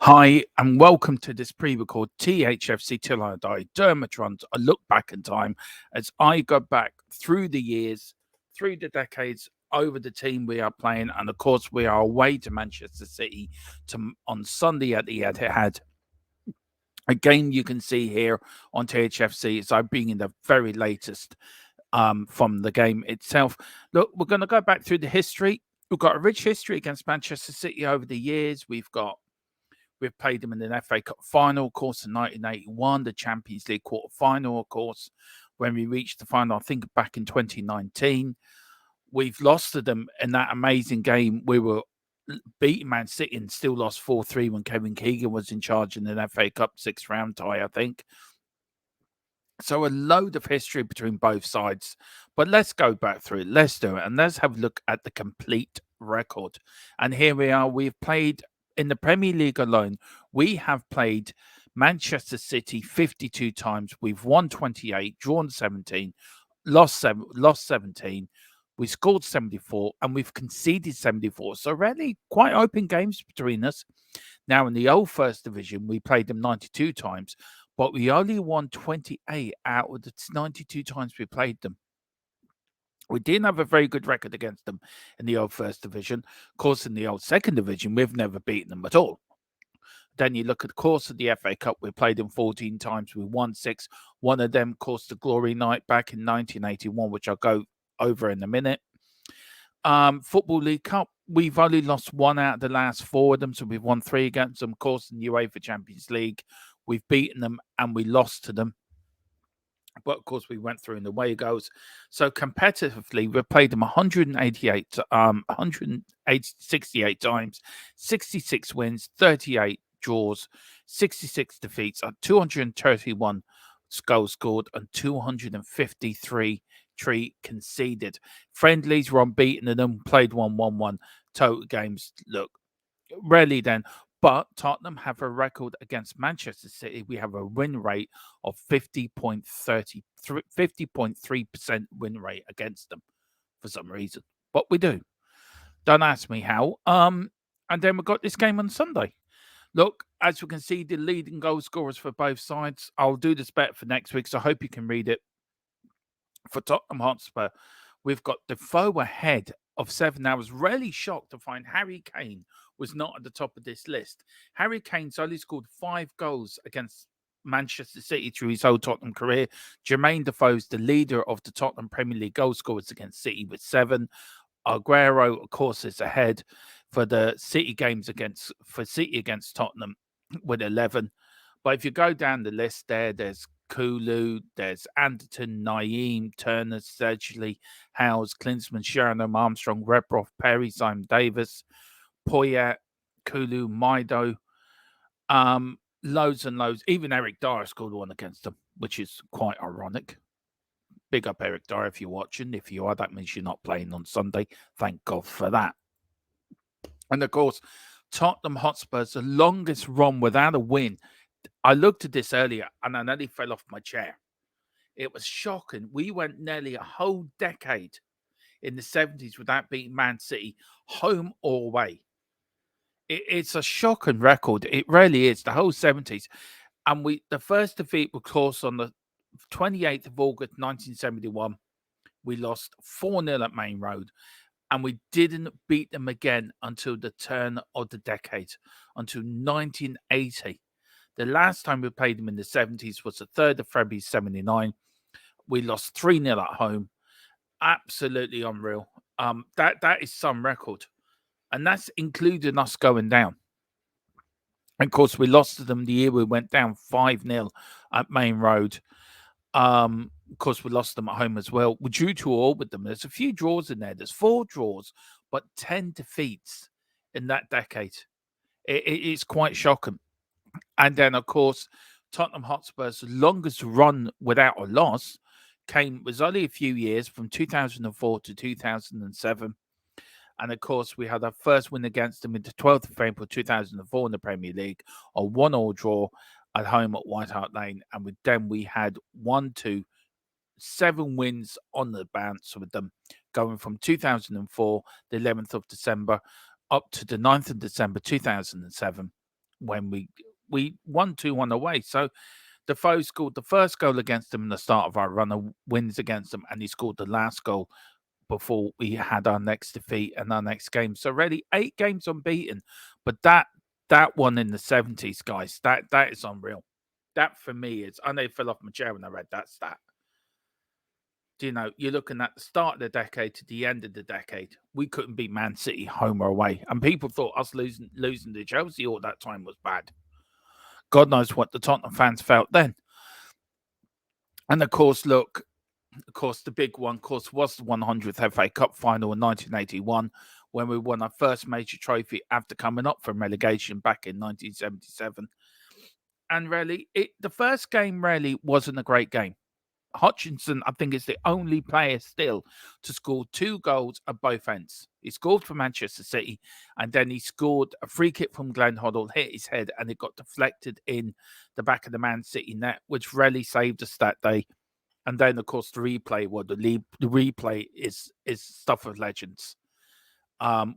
Hi, and welcome to this pre-record THFC Till I Die Dermotrons, a look back in time as I go back through the years, through the decades, over the team we are playing, and of course we are away to Manchester City on Sunday at the Etihad. A game you can see here on THFC as I bring in the very latest from the game itself. Look, we're going to go back through the history. We've got a rich history against Manchester City over the years. We've played them in an FA Cup final, of course, in 1981, the Champions League quarter final, of course, when we reached the final, I think back in 2019. We've lost to them in that amazing game. We were beating Man City and still lost 4-3 when Kevin Keegan was in charge in an FA Cup sixth round tie, I think. So a load of history between both sides. But let's go back through it. Let's do it. And let's have a look at the complete record. And here we are. We've played in the Premier League alone. We have played Manchester City 52 times. We've won 28, drawn 17, lost 17. We scored 74 and we've conceded 74. So really quite open games between us. Now in the old First Division, we played them 92 times, but we only won 28 out of the 92 times we played them. We didn't have a very good record against them in the old First Division. Of course, in the old Second Division, we've never beaten them at all. Then you look at the course of the FA Cup, we played them 14 times, we won 6. One of them, of course, the Glory Night back in 1981, which I'll go over in a minute. Football League Cup, we've only lost 1 out of the last 4 of them, so we've won 3 against them. Of course, in the UEFA Champions League, we've beaten them and we lost to them. But of course, we went through in the way it goes. So competitively, we've played them 168 times, 66 wins, 38 draws, 66 defeats, 231 goals scored, and 253 conceded. Friendlies were unbeaten in them, played 1-1-1. Total games, look, rarely then. But Tottenham have a record against Manchester City. We have a win rate of 50.3% win rate against them for some reason. But we do. Don't ask me how. And then we've got this game on Sunday. Look, as you can see, the leading goal scorers for both sides. I'll do this bet for next week, so I hope you can read it. For Tottenham Hotspur, we've got Defoe ahead of 7. I was really shocked to find Harry Kane was not at the top of this list. Harry Kane's only scored 5 goals against Manchester City through his whole Tottenham career. Jermaine Defoe's the leader of the Tottenham Premier League goal scorers against City with 7. Aguero, of course, is ahead for the City games against Tottenham with 11. But if you go down the list there's Kulu, there's Anderton, Naeem, Turner, Sedgley, Howes, Klinsmann, Sheringham, Armstrong, Redroth, Perry, Simon Davis, Poyet, Kulu, Maido, loads and loads. Even Eric Dyer scored 1 against them, which is quite ironic. Big up Eric Dyer if you're watching. If you are, that means you're not playing on Sunday. Thank God for that. And of course, Tottenham Hotspur's the longest run without a win. I looked at this earlier and I nearly fell off my chair. It was shocking. We went nearly a whole decade in the 70s without beating Man City, home or away. It's a shocking record. It really is. The whole 70s. And the first defeat was, of course, on the 28th of August, 1971. We lost 4-0 at Main Road. And we didn't beat them again until the turn of the decade, until 1980. The last time we played them in the 70s was the 3rd of February, 79. We lost 3-0 at home. Absolutely unreal. That is some record. And that's including us going down. And of course, we lost to them the year we went down 5-0 at Main Road. Of course, we lost them at home as well. We drew 2-2 with them. There's a few draws in there. There's 4 draws, but 10 defeats in that decade. It's quite shocking. And then, of course, Tottenham Hotspur's longest run without a loss was only a few years, from 2004 to 2007. And, of course, we had our first win against them in the 12th of April 2004 in the Premier League, a 1-1 draw at home at White Hart Lane. And we had 7 wins on the bounce with them, going from 2004, the 11th of December, up to the 9th of December 2007. when we won 2-1 away. So Defoe scored the first goal against them in the start of our run of wins against them, and he scored the last goal before we had our next defeat and our next game. So really 8 games unbeaten. But that one in the 70s, guys, that is unreal. That for me is, I know it fell off my chair when I read that stat. You know, you're looking at the start of the decade to the end of the decade. We couldn't beat Man City home or away. And people thought us losing to Chelsea all that time was bad. God knows what the Tottenham fans felt then. And of course, look, of course, the big one, of course, was the 100th FA Cup final in 1981, when we won our first major trophy after coming up from relegation back in 1977. And really, the first game really wasn't a great game. Hutchinson, I think, is the only player still to score 2 goals at both ends. He scored for Manchester City, and then he scored a free kick from Glenn Hoddle, hit his head, and it got deflected in the back of the Man City net, which really saved us that day. And then, of course, the replay. Well, the replay is stuff of legends.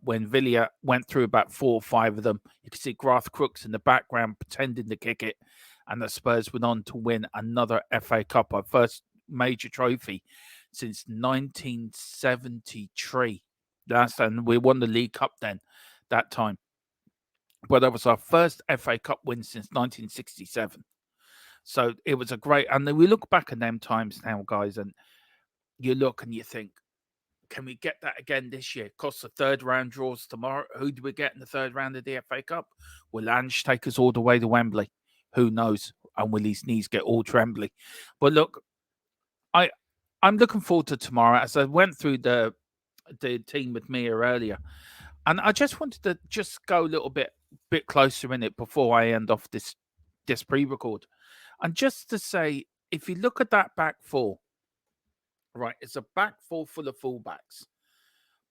When Villa went through about 4 or 5 of them, you can see Garth Crooks in the background pretending to kick it, and the Spurs went on to win another FA Cup, our first major trophy since 1973. And we won the League Cup then, that time. But that was our first FA Cup win since 1967. So it was a great, and then we look back at them times now, guys, and you look and you think, can we get that again this year? Of course, the 3rd round draws tomorrow. Who do we get in the 3rd round of the FA Cup? Will Ange take us all the way to Wembley? Who knows? And will his knees get all trembly? But look, I'm looking forward to tomorrow. As I went through the team with Mia earlier, and I just wanted to just go a little bit closer in it before I end off this pre-record. And just to say, if you look at that back 4, right, it's a back 4 full of fullbacks.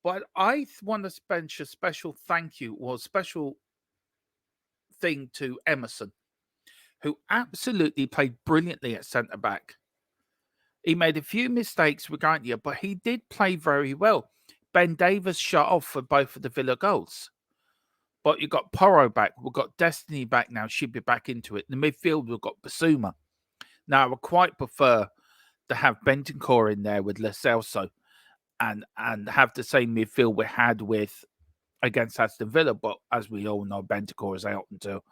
But I want to spend a special thank you or special thing to Emerson, who absolutely played brilliantly at centre back. He made a few mistakes, regarding you, but he did play very well. Ben Davies shut off for both of the Villa goals. But you've got Porro back. We've got Destiny back now. She'll be back into it. In the midfield, we've got Basuma. Now, I would quite prefer to have Bentancur in there with Lo Celso and have the same midfield we had with against Aston Villa. But as we all know, Bentancur is out until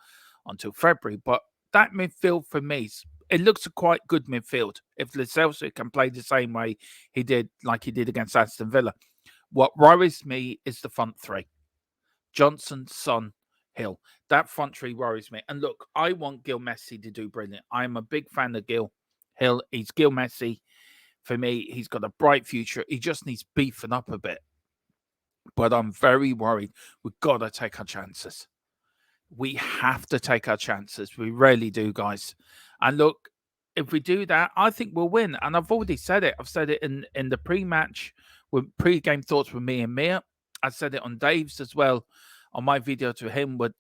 February. But that midfield for me, it looks a quite good midfield. If Lo Celso can play the same way he did against Aston Villa. What worries me is the front 3. Johnson, Son, Hill. That front 3 worries me. And look, I want Gil Messi to do brilliant. I'm a big fan of Gil Hill. He's Gil Messi. For me, he's got a bright future. He just needs beefing up a bit. But I'm very worried. We've got to take our chances. We have to take our chances. We really do, guys. And look, if we do that, I think we'll win. And I've already said it. I've said it in the pre-match, with pre-game thoughts with me and Mia. I said it on Dave's as well, on my video to him with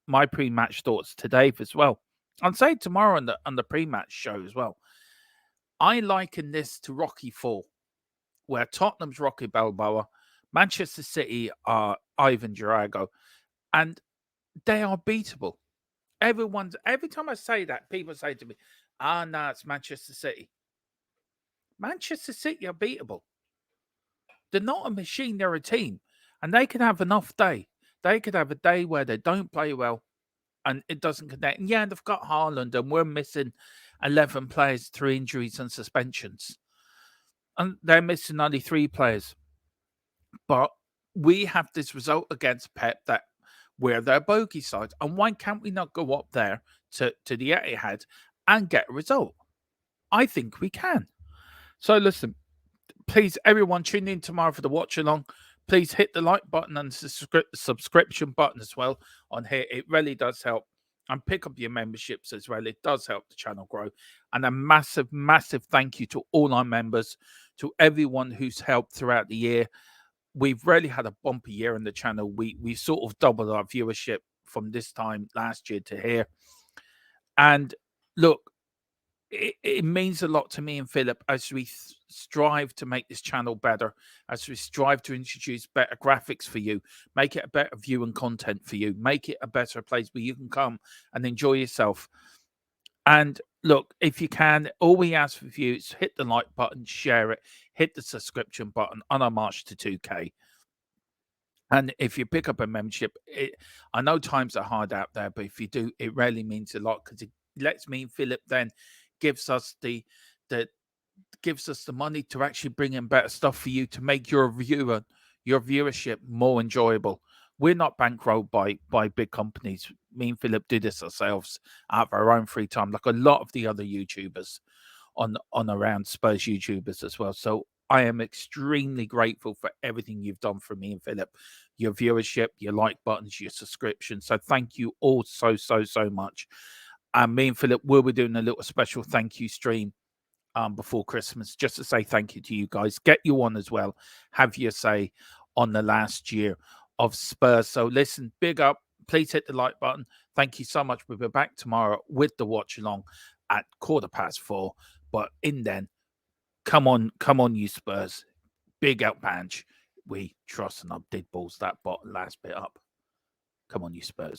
my pre-match thoughts to Dave as well. I'll say tomorrow on the pre-match show as well. I liken this to Rocky 4, where Tottenham's Rocky Balboa, Manchester City are Ivan Drago, and they are beatable. Every time I say that, people say to me, no, it's Manchester City. Manchester City are beatable. They're not a machine, they're a team. And they can have an off day. They could have a day where they don't play well and it doesn't connect. And yeah, they've got Haaland and we're missing 11 players through injuries and suspensions. And they're missing only 3 players. But we have this result against Pep that we're their bogey side. And why can't we not go up there to the Etihad and get a result? I think we can. So listen, please, everyone, tune in tomorrow for the watch along. Please hit the like button and the subscription button as well on here. It really does help. And pick up your memberships as well. It does help the channel grow. And a massive, massive thank you to all our members, to everyone who's helped throughout the year. We've really had a bumpy year on the channel. We sort of doubled our viewership from this time last year to here. And look, it means a lot to me and Philip as we strive to make this channel better, as we strive to introduce better graphics for you, make it a better view and content for you, make it a better place where you can come and enjoy yourself. And look, if you can, all we ask for you is hit the like button, share it, hit the subscription button on our march to 2K. And if you pick up a membership, I know times are hard out there, but if you do, it really means a lot because it lets me and Philip then gives us the gives us the money to actually bring in better stuff for you to make your viewership more enjoyable. We're not bankrolled by big companies. Me and Philip do this ourselves out of our own free time, like a lot of the other YouTubers on around Spurs YouTubers as well. So I am extremely grateful for everything you've done for me and Philip, your viewership, your like buttons, your subscription. So thank you all so much. And me and Philip will be doing a little special thank you stream before Christmas, just to say thank you to you guys. Get you on as well. Have your say on the last year of Spurs. So listen, big up. Please hit the like button. Thank you so much. We'll be back tomorrow with the watch along at 4:15. But in then, come on, you Spurs. Big up, Banj. We trust, and I did balls that last bit up. Come on, you Spurs.